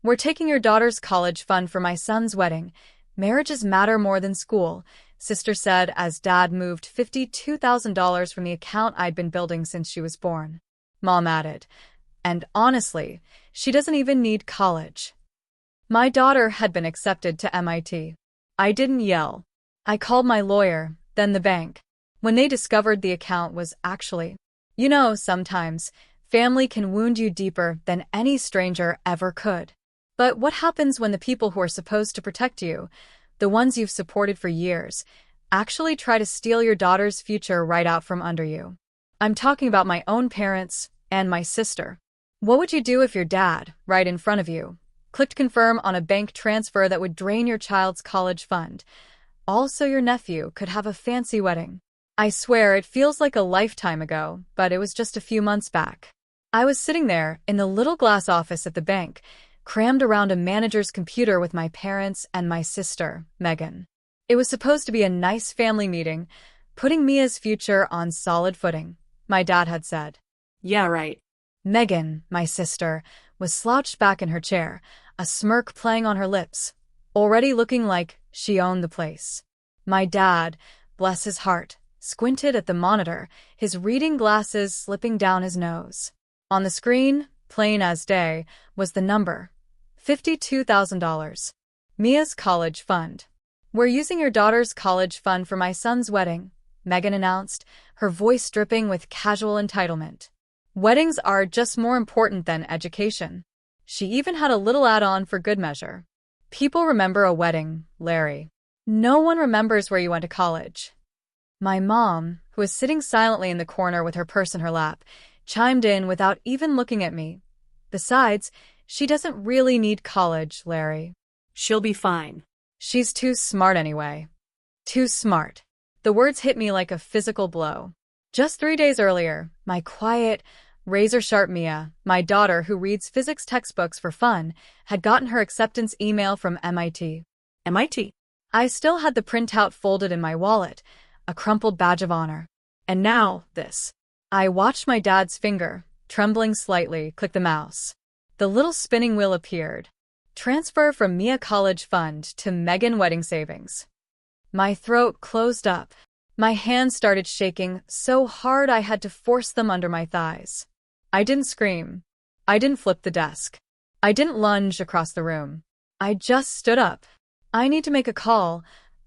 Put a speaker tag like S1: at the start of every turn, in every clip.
S1: We're taking your daughter's college fund for my son's wedding. Marriages matter more than school, sister said as dad moved $52,000 from the account I'd been building since she was born. Mom added, and honestly, she doesn't even need college. My daughter had been accepted to MIT. I didn't yell. I called my lawyer, then the bank. When they discovered the account was actually, sometimes family can wound you deeper than any stranger ever could. But what happens when the people who are supposed to protect you, the ones you've supported for years, actually try to steal your daughter's future right out from under you? I'm talking about my own parents and my sister. What would you do if your dad, right in front of you, clicked confirm on a bank transfer that would drain your child's college fund? Also, your nephew could have a fancy wedding. I swear it feels like a lifetime ago, but it was just a few months back. I was sitting there in the little glass office at the bank, crammed around a manager's computer with my parents and my sister, Megan. It was supposed to be a nice family meeting, putting Mia's future on solid footing, my dad had said.
S2: Yeah, right.
S1: Megan, my sister, was slouched back in her chair, a smirk playing on her lips, already looking like she owned the place. My dad, bless his heart, squinted at the monitor, his reading glasses slipping down his nose. On the screen, plain as day, was the number. $52,000. Mia's college fund. We're using your daughter's college fund for my son's wedding, Megan announced, her voice dripping with casual entitlement. Weddings are just more important than education. She even had a little add-on for good measure. People remember a wedding, Larry. No one remembers where you went to college. My mom, who was sitting silently in the corner with her purse in her lap, chimed in without even looking at me. Besides, she doesn't really need college, Larry.
S2: She'll be fine.
S1: She's too smart anyway. Too smart. The words hit me like a physical blow. Just 3 days earlier, my quiet, razor-sharp Mia, my daughter who reads physics textbooks for fun, had gotten her acceptance email from MIT.
S2: MIT?
S1: I still had the printout folded in my wallet, a crumpled badge of honor. And now, this. I watched my dad's finger, trembling slightly, click the mouse. The little spinning wheel appeared. Transfer from Mia College Fund to Megan Wedding Savings. My throat closed up. My hands started shaking so hard I had to force them under my thighs. I didn't scream. I didn't flip the desk. I didn't lunge across the room. I just stood up. I need to make a call,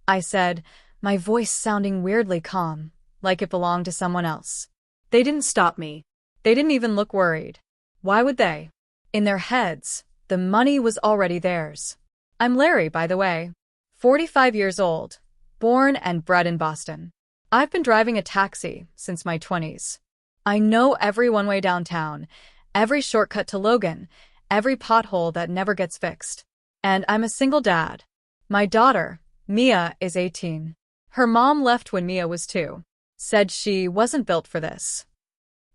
S1: I said, my voice sounding weirdly calm, like it belonged to someone else. They didn't stop me. They didn't even look worried. Why would they? In their heads, the money was already theirs. I'm Larry, by the way. 45 years old, born and bred in Boston. I've been driving a taxi since my 20s. I know every one-way downtown, every shortcut to Logan, every pothole that never gets fixed. And I'm a single dad. My daughter, Mia, is 18. Her mom left when Mia was 2. Said she wasn't built for this.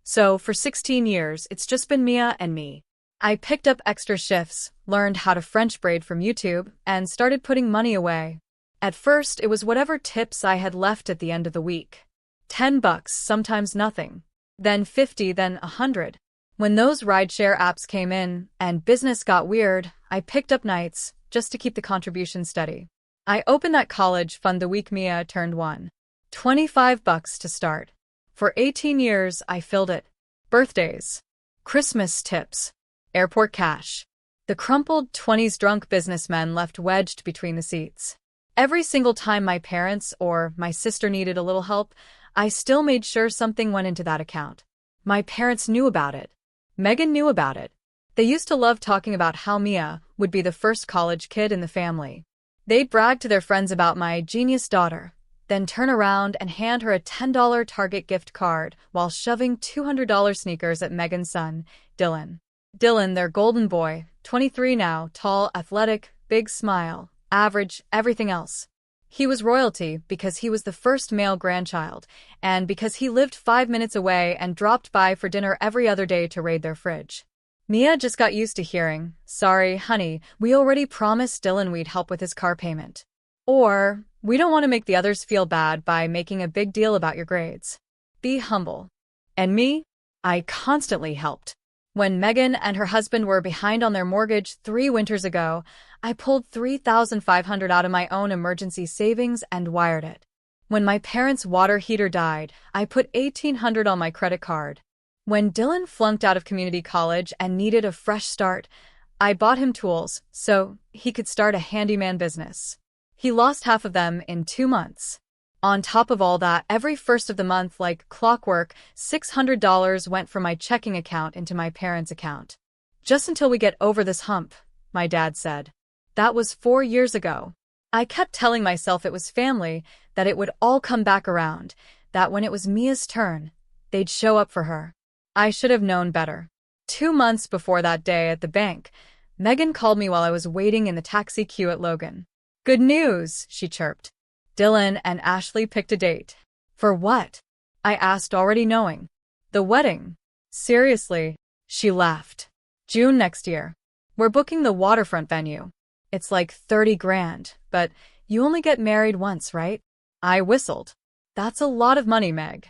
S1: So for 16 years, it's just been Mia and me. I picked up extra shifts, learned how to French braid from YouTube, and started putting money away. At first, it was whatever tips I had left at the end of the week. $10, sometimes nothing. Then 50, then 100. When those rideshare apps came in and business got weird, I picked up nights just to keep the contribution steady. I opened that college fund the week Mia turned 1. $25 to start. For 18 years, I filled it. Birthdays, Christmas tips, airport cash. The crumpled 20s drunk businessmen left wedged between the seats. Every single time my parents or my sister needed a little help, I still made sure something went into that account. My parents knew about it. Megan knew about it. They used to love talking about how Mia would be the first college kid in the family. They'd brag to their friends about my genius daughter, then turn around and hand her a $10 Target gift card while shoving $200 sneakers at Megan's son, Dylan. Dylan, their golden boy, 23 now, tall, athletic, big smile, average, everything else. He was royalty because he was the first male grandchild, and because he lived 5 minutes away and dropped by for dinner every other day to raid their fridge. Mia just got used to hearing, "Sorry, honey, we already promised Dylan we'd help with his car payment." Or, "We don't want to make the others feel bad by making a big deal about your grades. Be humble." And me? I constantly helped. When Megan and her husband were behind on their mortgage 3 winters ago, I pulled $3,500 out of my own emergency savings and wired it. When my parents' water heater died, I put $1,800 on my credit card. When Dylan flunked out of community college and needed a fresh start, I bought him tools so he could start a handyman business. He lost half of them in 2 months. On top of all that, every first of the month, like clockwork, $600 went from my checking account into my parents' account. Just until we get over this hump, my dad said. That was 4 years ago. I kept telling myself it was family, that it would all come back around, that when it was Mia's turn, they'd show up for her. I should have known better. 2 months before that day at the bank, Megan called me while I was waiting in the taxi queue at Logan. Good news, she chirped. Dylan and Ashley picked a date. For what? I asked, already knowing. The wedding. Seriously, she laughed. June next year. We're booking the waterfront venue. It's like 30 grand, but you only get married once, right? I whistled. That's a lot of money, Meg.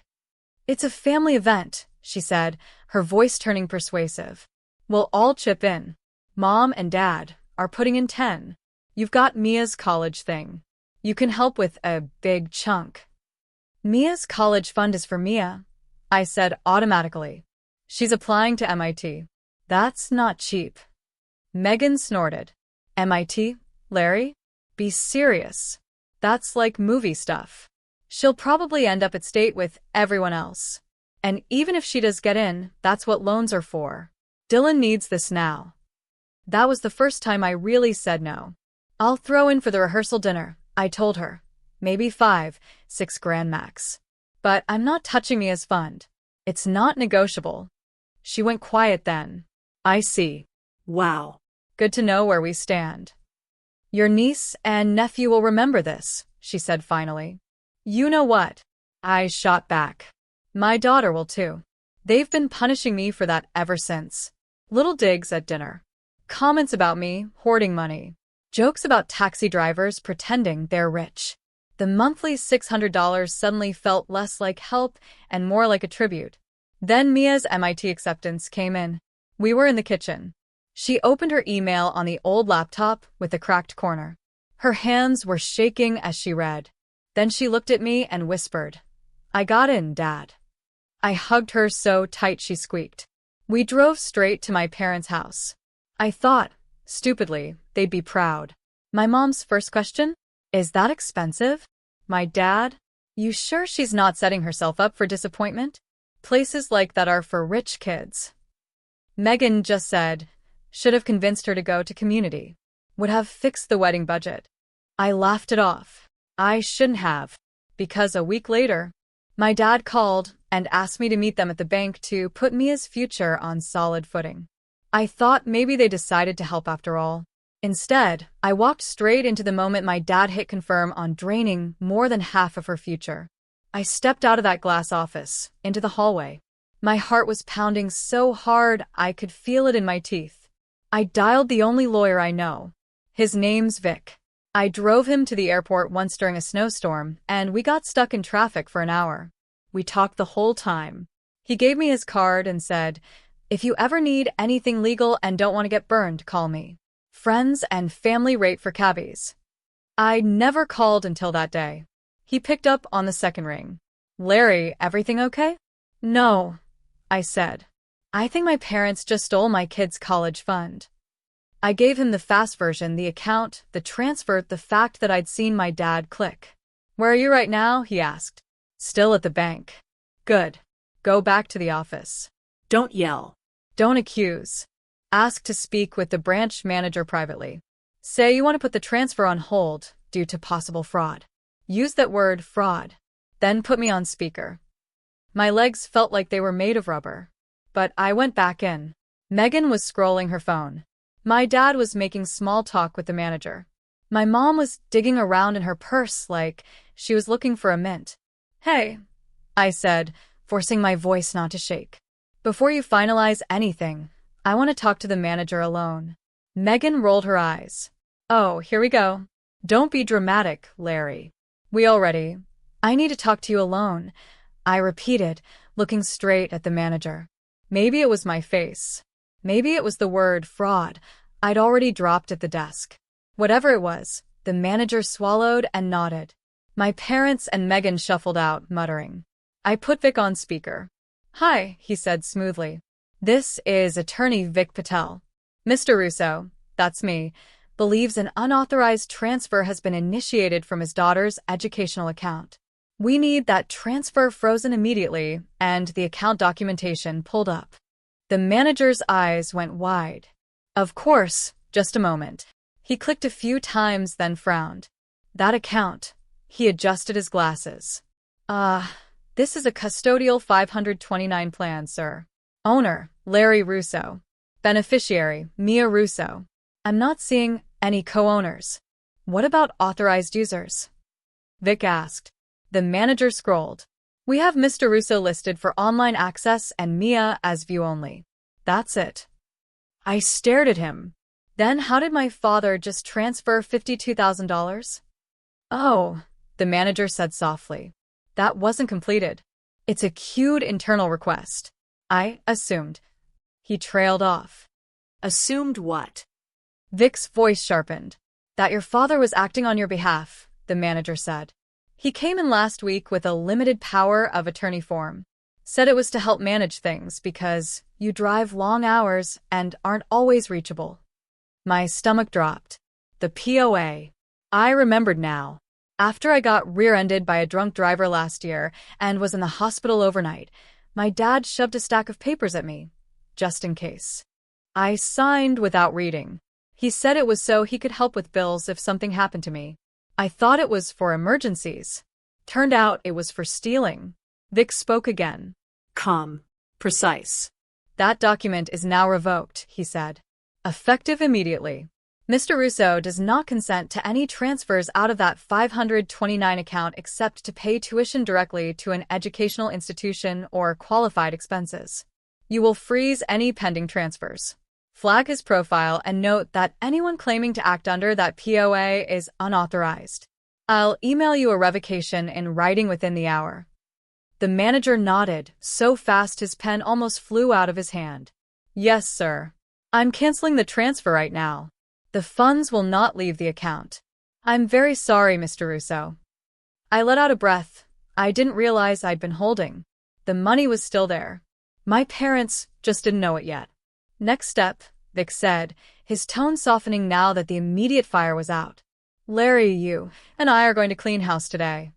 S1: It's a family event, she said, her voice turning persuasive. We'll all chip in. Mom and Dad are putting in 10. You've got Mia's college thing. You can help with a big chunk. Mia's college fund is for Mia, I said automatically. She's applying to MIT. That's not cheap. Megan snorted. MIT, Larry? Be serious. That's like movie stuff. She'll probably end up at state with everyone else. And even if she does get in, that's what loans are for. Dylan needs this now. That was the first time I really said no. I'll throw in for the rehearsal dinner, I told her. Maybe 5, 6 grand max. But I'm not touching Mia's fund. It's not negotiable. She went quiet then. I see.
S2: Wow.
S1: Good to know where we stand. Your niece and nephew will remember this, she said finally. You know what? I shot back. My daughter will too. They've been punishing me for that ever since. Little digs at dinner. Comments about me hoarding money. Jokes about taxi drivers pretending they're rich. The monthly $600 suddenly felt less like help and more like a tribute. Then Mia's MIT acceptance came in. We were in the kitchen. She opened her email on the old laptop with the cracked corner. Her hands were shaking as she read. Then she looked at me and whispered, I got in, Dad. I hugged her so tight she squeaked. We drove straight to my parents' house. I thought, stupidly, they'd be proud. My mom's first question? Is that expensive? My dad? You sure she's not setting herself up for disappointment? Places like that are for rich kids. Megan just said, should have convinced her to go to community. Would have fixed the wedding budget. I laughed it off. I shouldn't have. Because a week later, my dad called and asked me to meet them at the bank to put Mia's future on solid footing. I thought maybe they decided to help after all. Instead, I walked straight into the moment my dad hit confirm on draining more than half of her future. I stepped out of that glass office, into the hallway. My heart was pounding so hard I could feel it in my teeth. I dialed the only lawyer I know. His name's Vic. I drove him to the airport once during a snowstorm, and we got stuck in traffic for an hour. We talked the whole time. He gave me his card and said, if you ever need anything legal and don't want to get burned, call me. Friends and family rate for cabbies. I never called until that day. He picked up on the second ring. Larry, everything okay? No, I said. I think my parents just stole my kid's college fund. I gave him the fast version, the account, the transfer, the fact that I'd seen my dad click. Where are you right now? He asked. Still at the bank. Good. Go back to the office.
S2: Don't yell.
S1: Don't accuse. Ask to speak with the branch manager privately. Say you want to put the transfer on hold due to possible fraud. Use that word, fraud. Then put me on speaker. My legs felt like they were made of rubber. But I went back in. Megan was scrolling her phone. My dad was making small talk with the manager. My mom was digging around in her purse like she was looking for a mint. Hey, I said, forcing my voice not to shake. Before you finalize anything, I want to talk to the manager alone. Megan rolled her eyes. Oh, here we go. Don't be dramatic, Larry. I need to talk to you alone, I repeated, looking straight at the manager. Maybe it was my face. Maybe it was the word fraud I'd already dropped at the desk. Whatever it was, the manager swallowed and nodded. My parents and Megan shuffled out, muttering. I put Vic on speaker. Hi, he said smoothly. This is attorney Vic Patel. Mr. Russo, that's me, believes an unauthorized transfer has been initiated from his daughter's educational account. We need that transfer frozen immediately and the account documentation pulled up. The manager's eyes went wide. Of course, just a moment. He clicked a few times, then frowned. That account. He adjusted his glasses. This is a custodial 529 plan, sir. Owner, Larry Russo. Beneficiary, Mia Russo. I'm not seeing any co-owners. What about authorized users? Vic asked. The manager scrolled. We have Mr. Russo listed for online access and Mia as view only. That's it. I stared at him. Then how did my father just transfer $52,000? Oh, the manager said softly. That wasn't completed. It's a queued internal request. I assumed. He trailed off.
S2: Assumed what?
S1: Vic's voice sharpened. That your father was acting on your behalf, the manager said. He came in last week with a limited power of attorney form. Said it was to help manage things because you drive long hours and aren't always reachable. My stomach dropped. The POA. I remembered now. After I got rear-ended by a drunk driver last year and was in the hospital overnight, my dad shoved a stack of papers at me, just in case. I signed without reading. He said it was so he could help with bills if something happened to me. I thought it was for emergencies. Turned out it was for stealing. Vic spoke again.
S2: Calm. Precise.
S1: That document is now revoked, he said. Effective immediately. Mr. Russo does not consent to any transfers out of that 529 account except to pay tuition directly to an educational institution or qualified expenses. You will freeze any pending transfers. Flag his profile and note that anyone claiming to act under that POA is unauthorized. I'll email you a revocation in writing within the hour. The manager nodded, so fast his pen almost flew out of his hand. Yes, sir. I'm canceling the transfer right now. The funds will not leave the account. I'm very sorry, Mr. Russo. I let out a breath. I didn't realize I'd been holding. The money was still there. My parents just didn't know it yet. Next step, Vic said, his tone softening now that the immediate fire was out. Larry, you and I are going to clean house today.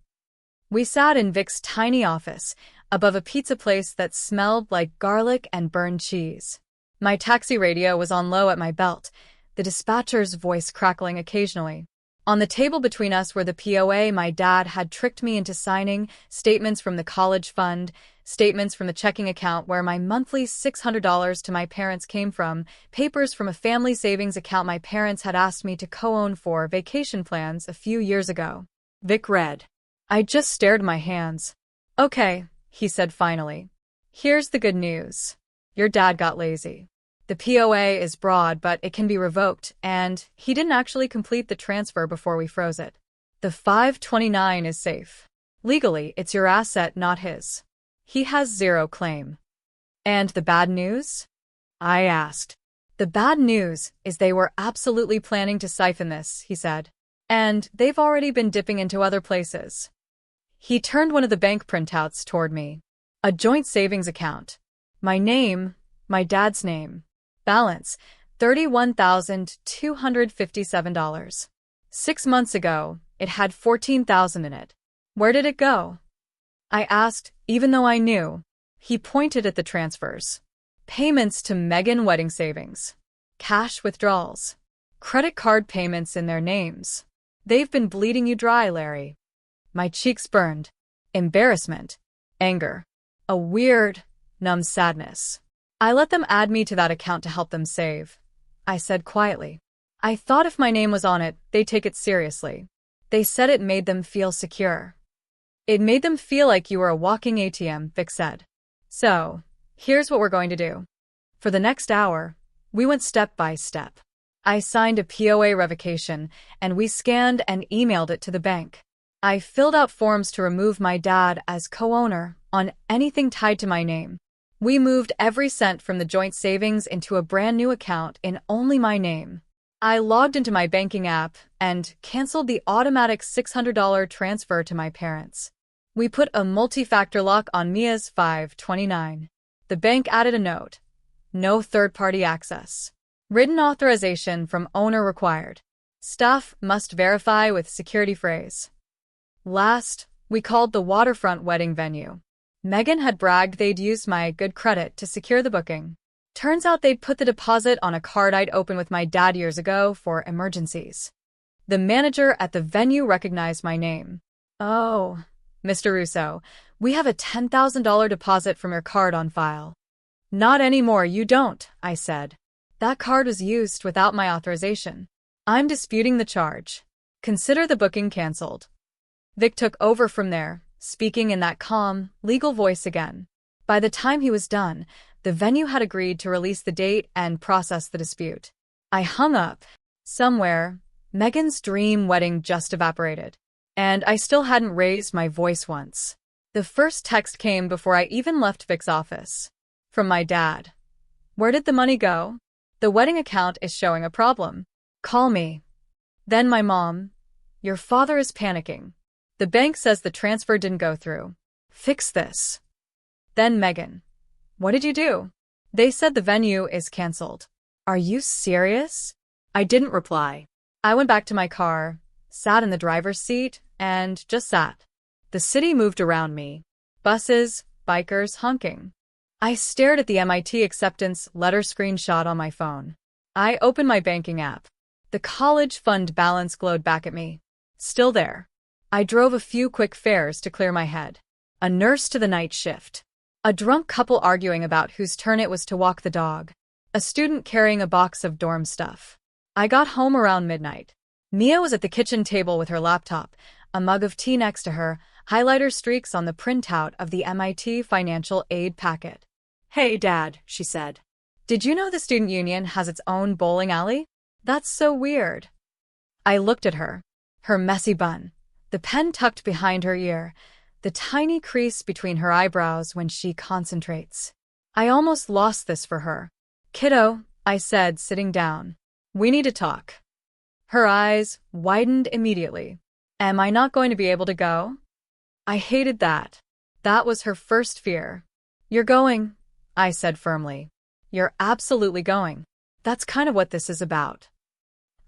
S1: We sat in Vic's tiny office, above a pizza place that smelled like garlic and burned cheese. My taxi radio was on low at my belt, the dispatcher's voice crackling occasionally. On the table between us were the POA my dad had tricked me into signing, statements from the college fund, statements from the checking account where my monthly $600 to my parents came from, papers from a family savings account my parents had asked me to co-own for vacation plans a few years ago. Vic read. I just stared at my hands. Okay, he said finally. Here's the good news. Your dad got lazy. The POA is broad, but it can be revoked, and he didn't actually complete the transfer before we froze it. The 529 is safe. Legally, it's your asset, not his. He has zero claim. And the bad news? I asked. The bad news is they were absolutely planning to siphon this, he said. And they've already been dipping into other places. He turned one of the bank printouts toward me. A joint savings account. My name, my dad's name. Balance, $31,257. 6 months ago, it had $14,000 in it. Where did it go? I asked, even though I knew. He pointed at the transfers. Payments to Megan Wedding Savings. Cash withdrawals. Credit card payments in their names. They've been bleeding you dry, Larry. My cheeks burned. Embarrassment. Anger. A weird, numb sadness. I let them add me to that account to help them save. I said quietly. I thought if my name was on it, they'd take it seriously. They said it made them feel secure. It made them feel like you were a walking ATM, Vic said. So, here's what we're going to do. For the next hour, we went step by step. I signed a POA revocation, and we scanned and emailed it to the bank. I filled out forms to remove my dad as co-owner on anything tied to my name. We moved every cent from the joint savings into a brand new account in only my name. I logged into my banking app and canceled the automatic $600 transfer to my parents. We put a multi-factor lock on Mia's 529. The bank added a note. No third-party access. Written authorization from owner required. Staff must verify with security phrase. Last, we called the waterfront wedding venue. Megan had bragged they'd used my good credit to secure the booking. Turns out they'd put the deposit on a card I'd opened with my dad years ago for emergencies. The manager at the venue recognized my name. "Oh, Mr. Russo, we have a $10,000 deposit from your card on file." "Not anymore, you don't," I said. "That card was used without my authorization. I'm disputing the charge. Consider the booking canceled." Vic took over from there, speaking in that calm, legal voice again. By the time he was done, the venue had agreed to release the date and process the dispute. I hung up. Somewhere, Megan's dream wedding just evaporated. And I still hadn't raised my voice once. The first text came before I even left Vic's office. From my dad. "Where did the money go? The wedding account is showing a problem. Call me." Then my mom. "Your father is panicking. The bank says the transfer didn't go through. Fix this." Then Megan. "What did you do?" "They said the venue is canceled." "Are you serious?" I didn't reply. I went back to my car, sat in the driver's seat, and just sat. The city moved around me. Buses, bikers honking. I stared at the MIT acceptance letter screenshot on my phone. I opened my banking app. The college fund balance glowed back at me. Still there. I drove a few quick fares to clear my head. A nurse to the night shift. A drunk couple arguing about whose turn it was to walk the dog. A student carrying a box of dorm stuff. I got home around midnight. Mia was at the kitchen table with her laptop, a mug of tea next to her, highlighter streaks on the printout of the MIT financial aid packet.
S2: "Hey, Dad," she said.
S1: "Did you know the student union has its own bowling alley? That's so weird." I looked at her. Her messy bun. The pen tucked behind her ear. The tiny crease between her eyebrows when she concentrates. I almost lost this for her. "Kiddo," I said, sitting down. "We need to talk." Her eyes widened immediately. "Am I not going to be able to go?" I hated that. That was her first fear. "You're going," I said firmly. "You're absolutely going. That's kind of what this is about."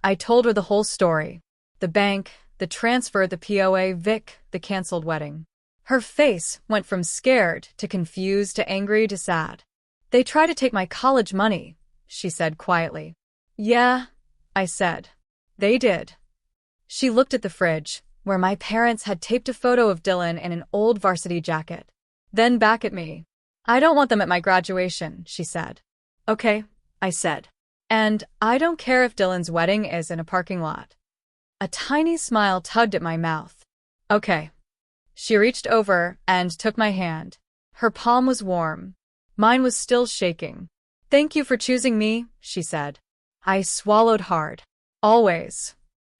S1: I told her the whole story. The bank, the transfer, the POA, Vic, the canceled wedding. Her face went from scared to confused to angry to sad. "They tried to take my college money," she said quietly. "Yeah," I said. "They did." She looked at the fridge, where my parents had taped a photo of Dylan in an old varsity jacket. Then back at me. "I don't want them at my graduation," she said. "Okay," I said. "And I don't care if Dylan's wedding is in a parking lot." A tiny smile tugged at my mouth. "Okay." She reached over and took my hand. Her palm was warm. Mine was still shaking. "Thank you for choosing me," she said. I swallowed hard. Always.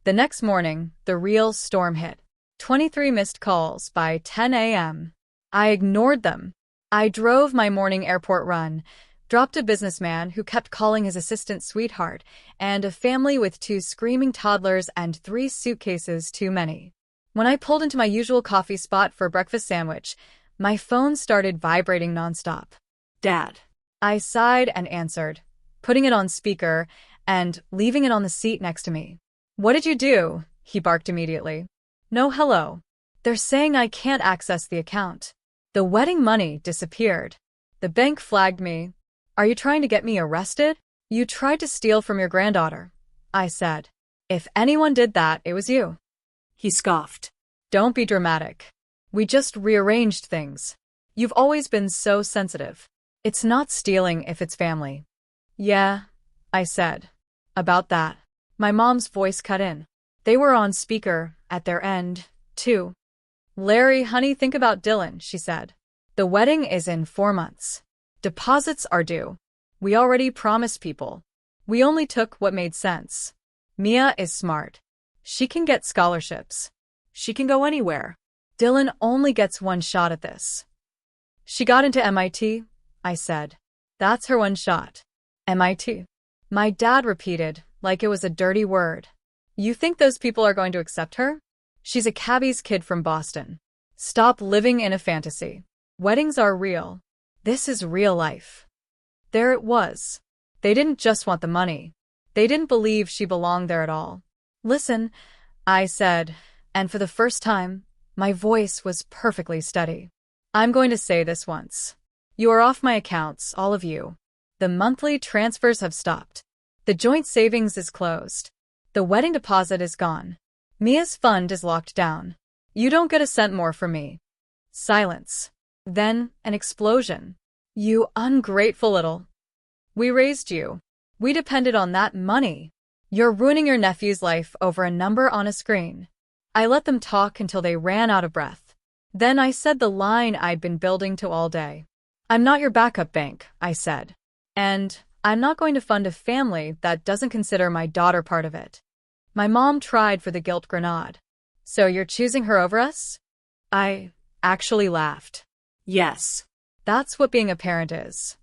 S1: The next morning, the real storm hit. 23 missed calls by 10 a.m. I ignored them. I drove my morning airport run, dropped a businessman who kept calling his assistant sweetheart, and a family with 2 screaming toddlers and 3 suitcases too many. When I pulled into my usual coffee spot for a breakfast sandwich, my phone started vibrating nonstop.
S2: "Dad."
S1: I sighed and answered, putting it on speaker and leaving it on the seat next to me. "What did you do?" he barked immediately. "No hello. They're saying I can't access the account. The wedding money disappeared. The bank flagged me. Are you trying to get me arrested?" "You tried to steal from your granddaughter," I said. "If anyone did that, it was you."
S2: He scoffed.
S1: "Don't be dramatic. We just rearranged things. You've always been so sensitive. It's not stealing if it's family." "Yeah," I said. "About that." My mom's voice cut in. They were on speaker, at their end, too. "Larry, honey, think about Dylan," she said. "The wedding is in 4 months. Deposits are due. We already promised people. We only took what made sense. Mia is smart. She can get scholarships. She can go anywhere. Dylan only gets one shot at this." "She got into MIT," I said. That's her one shot. MIT. My dad repeated, like it was a dirty word. You think those people are going to accept her? She's a cabbie's kid from Boston. Stop living in a fantasy. Weddings are real. This is real life. There it was. They didn't just want the money. They didn't believe she belonged there at all. Listen, I said, and for the first time, my voice was perfectly steady. I'm going to say this once. You are off my accounts, all of you. The monthly transfers have stopped. The joint savings is closed. The wedding deposit is gone. Mia's fund is locked down. You don't get a cent more from me. Silence. Then, an explosion. You ungrateful little. We raised you. We depended on that money. You're ruining your nephew's life over a number on a screen. I let them talk until they ran out of breath. Then I said the line I'd been building to all day. I'm not your backup bank, I said. And I'm not going to fund a family that doesn't consider my daughter part of it. My mom tried for the guilt grenade. So you're choosing her over us? I actually laughed.
S2: Yes.
S1: That's what being a parent is.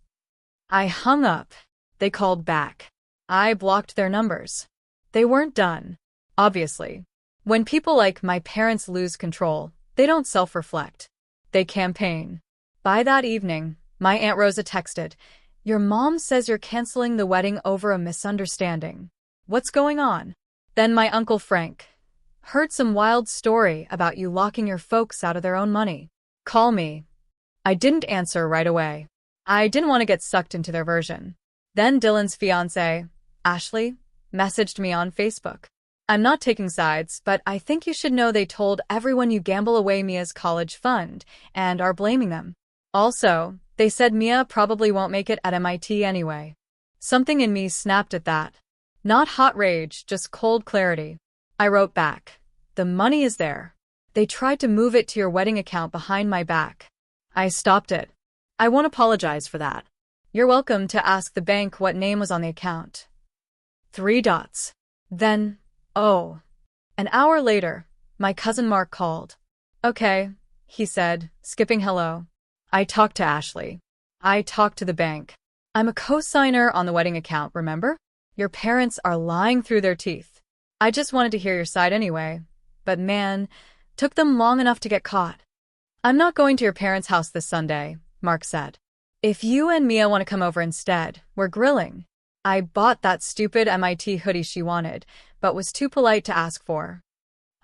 S1: I hung up. They called back. I blocked their numbers. They weren't done. Obviously. When people like my parents lose control, they don't self-reflect. They campaign. By that evening, my Aunt Rosa texted, "Your mom says you're canceling the wedding over a misunderstanding. What's going on?" Then my Uncle Frank. "Heard some wild story about you locking your folks out of their own money. Call me." I didn't answer right away. I didn't want to get sucked into their version. Then Dylan's fiance, Ashley, messaged me on Facebook. "I'm not taking sides, but I think you should know they told everyone you gamble away Mia's college fund and are blaming them. Also, they said Mia probably won't make it at MIT anyway." Something in me snapped at that. Not hot rage, just cold clarity. I wrote back, "The money is there. They tried to move it to your wedding account behind my back. I stopped it. I won't apologize for that. You're welcome to ask the bank what name was on the account." 3 dots. Then, oh. An hour later, my cousin Mark called. "Okay," he said, skipping hello. "I talked to Ashley. I talked to the bank. I'm a co-signer on the wedding account, remember? Your parents are lying through their teeth. I just wanted to hear your side anyway. But man, took them long enough to get caught." "I'm not going to your parents' house this Sunday," Mark said. "If you and Mia want to come over instead, we're grilling." I bought that stupid MIT hoodie she wanted, but was too polite to ask for.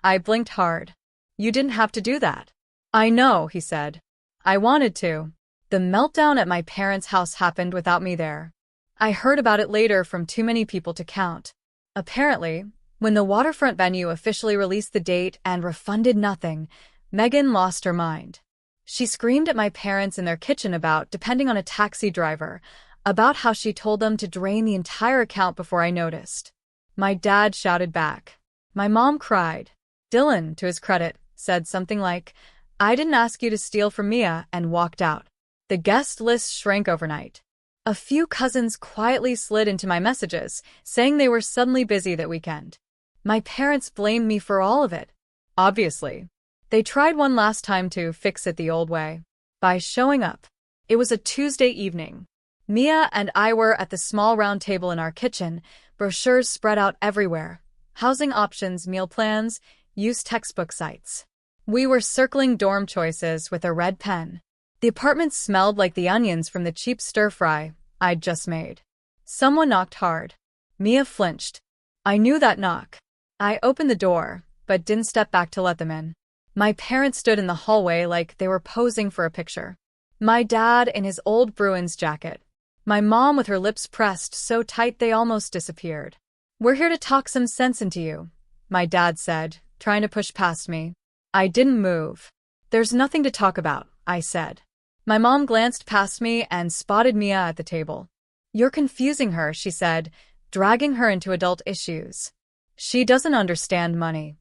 S1: I blinked hard. "You didn't have to do that." "I know," he said. "I wanted to." The meltdown at my parents' house happened without me there. I heard about it later from too many people to count. Apparently, when the waterfront venue officially released the date and refunded nothing, Megan lost her mind. She screamed at my parents in their kitchen about depending on a taxi driver, about how she told them to drain the entire account before I noticed. My dad shouted back. My mom cried. Dylan, to his credit, said something like, "I didn't ask you to steal from Mia," and walked out. The guest list shrank overnight. A few cousins quietly slid into my messages, saying they were suddenly busy that weekend. My parents blamed me for all of it. Obviously. They tried one last time to fix it the old way. By showing up. It was a Tuesday evening. Mia and I were at the small round table in our kitchen, brochures spread out everywhere. Housing options, meal plans, used textbook sites. We were circling dorm choices with a red pen. The apartment smelled like the onions from the cheap stir-fry I'd just made. Someone knocked hard. Mia flinched. I knew that knock. I opened the door, but didn't step back to let them in. My parents stood in the hallway like they were posing for a picture. My dad in his old Bruins jacket. My mom with her lips pressed so tight they almost disappeared. "We're here to talk some sense into you," my dad said, trying to push past me. I didn't move. "There's nothing to talk about," I said. My mom glanced past me and spotted Mia at the table. "You're confusing her," she said, dragging her into adult issues. "She doesn't understand money."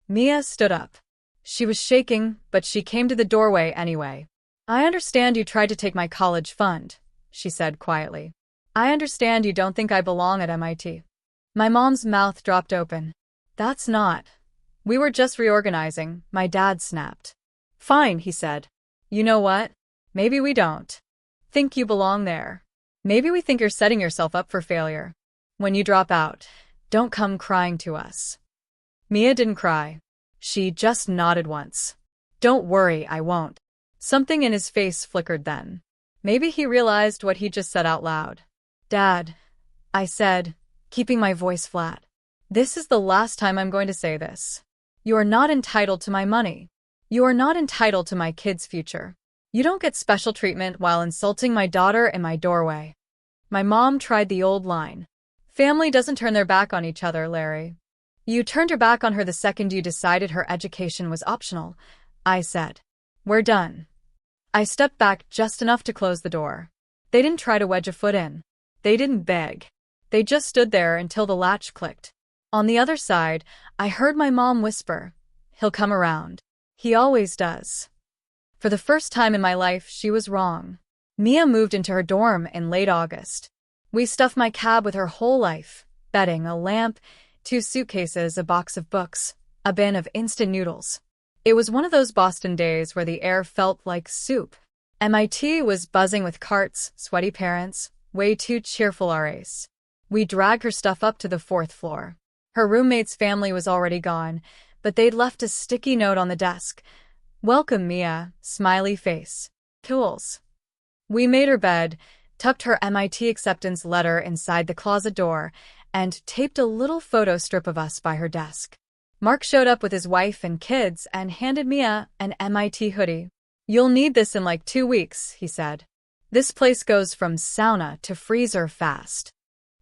S1: Mia stood up. She was shaking, but she came to the doorway anyway. "I understand you tried to take my college fund," she said quietly. "I understand you don't think I belong at MIT." My mom's mouth dropped open. "That's not. We were just reorganizing," my dad snapped. "Fine," he said. "You know what? Maybe we don't." think you belong there. Maybe we think you're setting yourself up for failure. When you drop out, don't come crying to us." Mia didn't cry. She just nodded once. "Don't worry, I won't." Something in his face flickered then. Maybe he realized what he just said out loud. "Dad," I said, keeping my voice flat. "This is the last time I'm going to say this. You are not entitled to my money. You are not entitled to my kid's future. You don't get special treatment while insulting my daughter in my doorway." My mom tried the old line. "Family doesn't turn their back on each other, Larry." "You turned your back on her the second you decided her education was optional," I said. "We're done." I stepped back just enough to close the door. They didn't try to wedge a foot in. They didn't beg. They just stood there until the latch clicked. On the other side, I heard my mom whisper, "He'll come around. He always does." For the first time in my life, she was wrong. Mia moved into her dorm in late August. We stuffed my cab with her whole life: bedding, a lamp, 2 suitcases, a box of books, a bin of instant noodles. It was one of those Boston days where the air felt like soup. MIT was buzzing with carts, sweaty parents, way too cheerful RAs. We dragged her stuff up to the 4th floor. Her roommate's family was already gone, but they'd left a sticky note on the desk. "Welcome, Mia," smiley face. "Tools." We made her bed, tucked her MIT acceptance letter inside the closet door, and taped a little photo strip of us by her desk. Mark showed up with his wife and kids and handed Mia an MIT hoodie. "You'll need this in like 2 weeks," he said. "This place goes from sauna to freezer fast."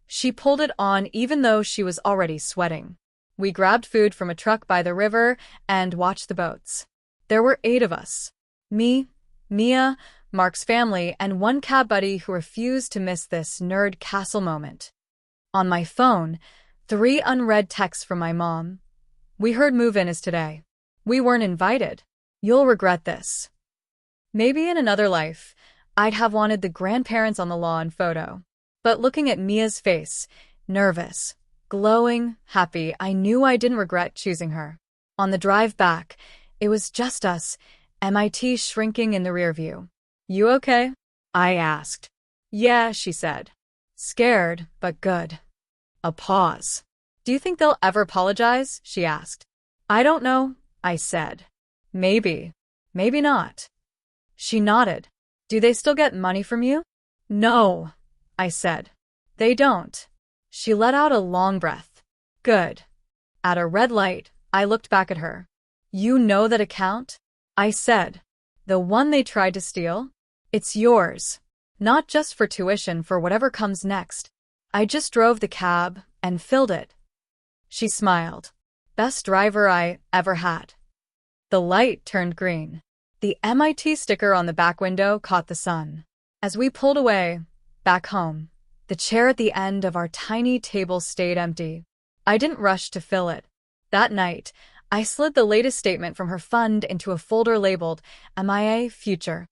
S1: She pulled it on even though she was already sweating. We grabbed food from a truck by the river and watched the boats. There were 8 of us. Me, Mia, Mark's family, and one cab buddy who refused to miss this nerd castle moment. On my phone, 3 unread texts from my mom. "We heard move-in is today. We weren't invited. You'll regret this." Maybe in another life, I'd have wanted the grandparents on the lawn photo. But looking at Mia's face, nervous, glowing, happy, I knew I didn't regret choosing her. On the drive back, it was just us, MIT shrinking in the rear view. "You okay?" I asked. "Yeah," she said. "Scared, but good." A pause. "Do you think they'll ever apologize?" she asked. "I don't know," I said. "Maybe. Maybe not." She nodded. "Do they still get money from you?" "No," I said. "They don't." She let out a long breath. "Good." At a red light, I looked back at her. "You know that account?" I said. "The one they tried to steal? It's yours. Not just for tuition, for whatever comes next. I just drove the cab and filled it." She smiled. "Best driver I ever had." The light turned green. The MIT sticker on the back window caught the sun. As we pulled away, back home, the chair at the end of our tiny table stayed empty. I didn't rush to fill it. That night, I slid the latest statement from her fund into a folder labeled MIA Future.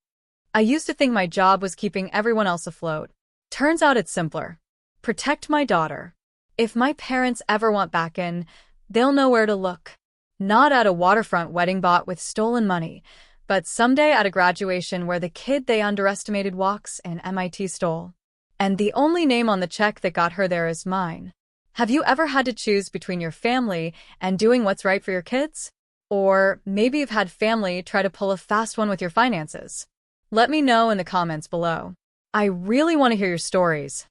S1: I used to think my job was keeping everyone else afloat. Turns out it's simpler. Protect my daughter. If my parents ever want back in, they'll know where to look. Not at a waterfront wedding bought with stolen money, but someday at a graduation where the kid they underestimated walks and MIT stole. And the only name on the check that got her there is mine. Have you ever had to choose between your family and doing what's right for your kids? Or maybe you've had family try to pull a fast one with your finances. Let me know in the comments below. I really want to hear your stories.